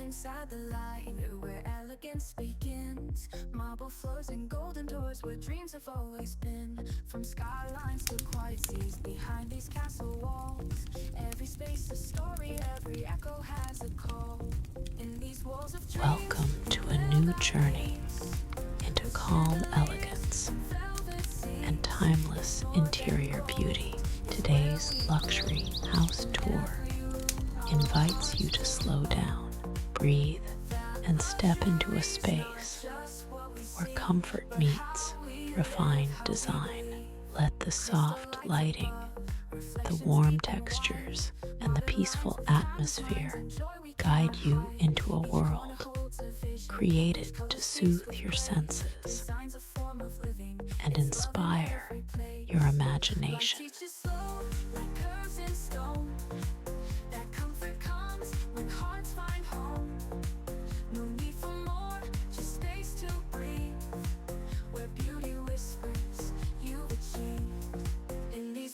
inside the light, where elegance begins. Marble floors and golden doors, where dreams have always been. From skylines to quiet seas, behind these castle walls, every space a story, every echo has a call. In these walls of dreams, Welcome to a new journey into calm elegance and timeless interior beauty. Today's luxury house tour invites you to slow down, breathe, and step into a space where comfort meets refined design. Let the soft lighting, the warm textures, and the peaceful atmosphere guide you into a world created to soothe your senses and inspire your imagination.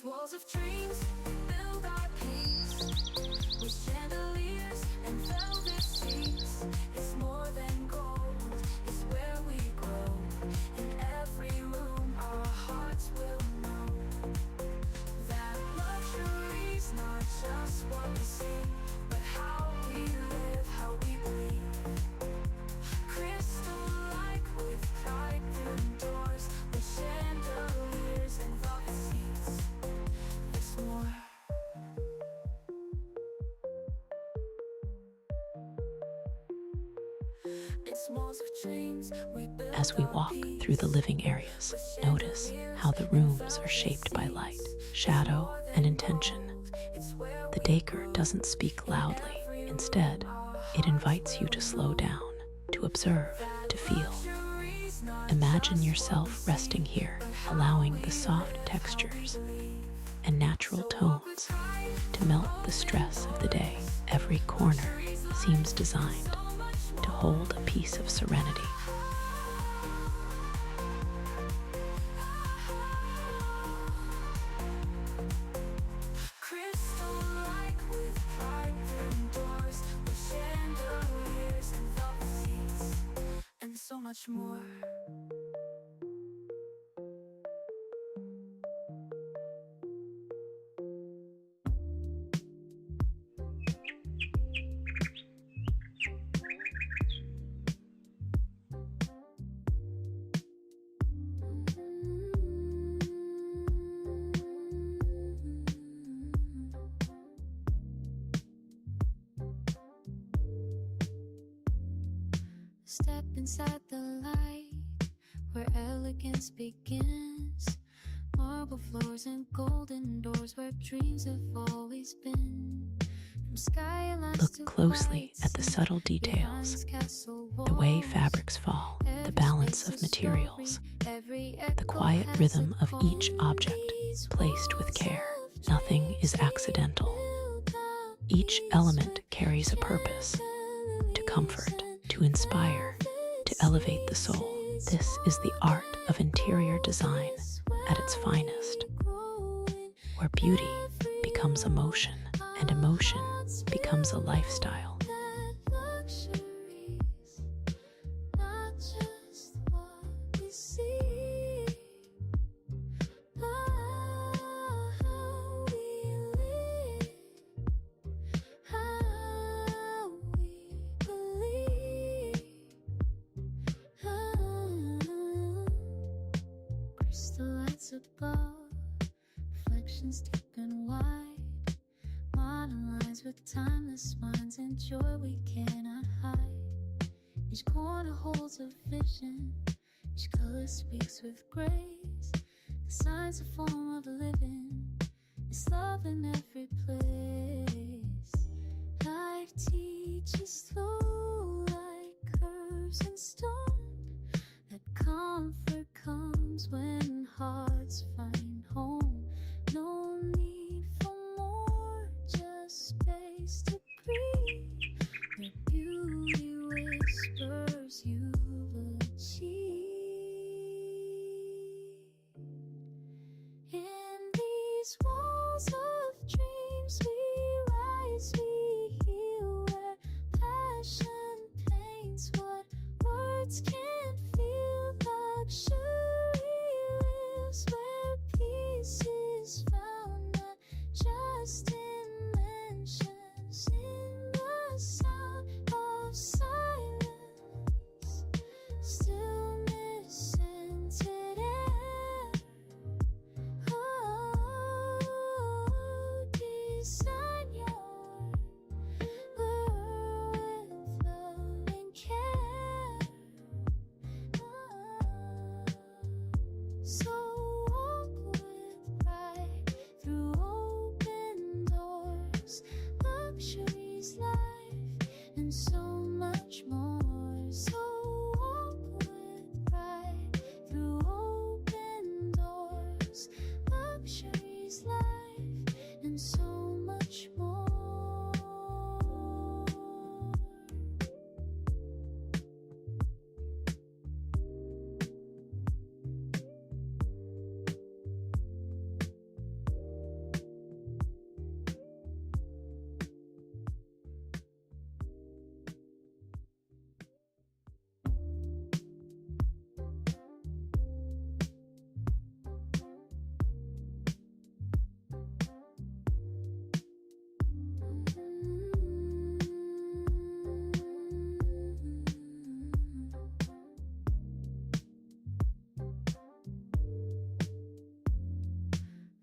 Walls of dreams build our peace with chandeliers and velvet seats. It's more than gold, it's where we grow. In every room our hearts will know that luxury's not just what we see, but how we live, how we breathe. Crystal like with pride through doors, with chandeliers and velvet seats. More. As we walk through the living areas, notice how the rooms are shaped by light, shadow, and intention. The decor doesn't speak loudly. Instead, it invites you to slow down, to observe, to feel. Imagine yourself resting here, allowing the soft textures and natural tones to melt the stress of the day. Every corner seems designed to hold a piece of serenity. Crystal like with pride through doors, with chandeliers and velvet seats, and so much more. Step inside the light, where elegance begins. Marble floors and golden doors, where dreams have always been. From skylines Look closely at the subtle details, the way fabrics fall, the balance of materials, the quiet rhythm of each object placed with care. Nothing is accidental. Each element carries a purpose: to comfort, to inspire, to elevate the soul. This is the art of interior design at its finest, where beauty becomes emotion and emotion becomes a lifestyle. Above, reflections deep and wide, monoline with timeless minds and joy we cannot hide. Each corner holds a vision, each color speaks with grace. The signs a form of living, it's love in every place. Life teaches through like curves and stone, that comfort comes when hearts find home. No need for more, just space to breathe, where beauty whispers you've achieved. In these walls of dreams we rise, we heal, where passion words can't feel. Luxury lives where peace is found, not just in mentions, in the sound of silence. Stillness scented air. Oh, design your world with love and care. So walk with pride through open doors, luxuries, life, and so much more. So walk with pride through open doors, luxuries, life, and so much more.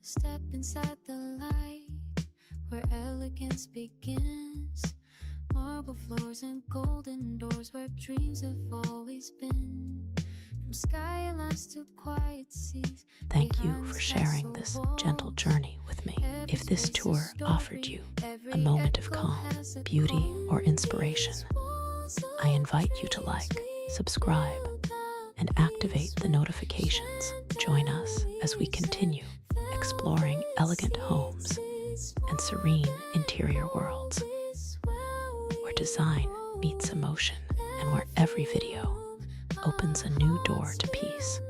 Step inside the light where elegance begins. Marble floors and golden doors where dreams have always been. From skylines to quiet seas. Thank you for sharing this gentle journey with me. If this tour offered you a moment of calm, beauty, or inspiration, I invite you to like, subscribe, and activate the notifications. Join us as we continue exploring elegant homes and serene interior worlds, where design meets emotion and where every video opens a new door to peace.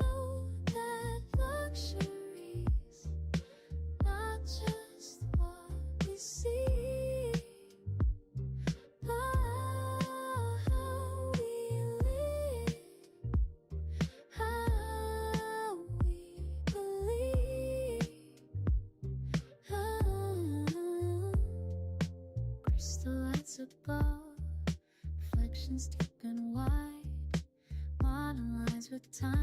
Crystal lights above, reflections deep and wide, monoline with time.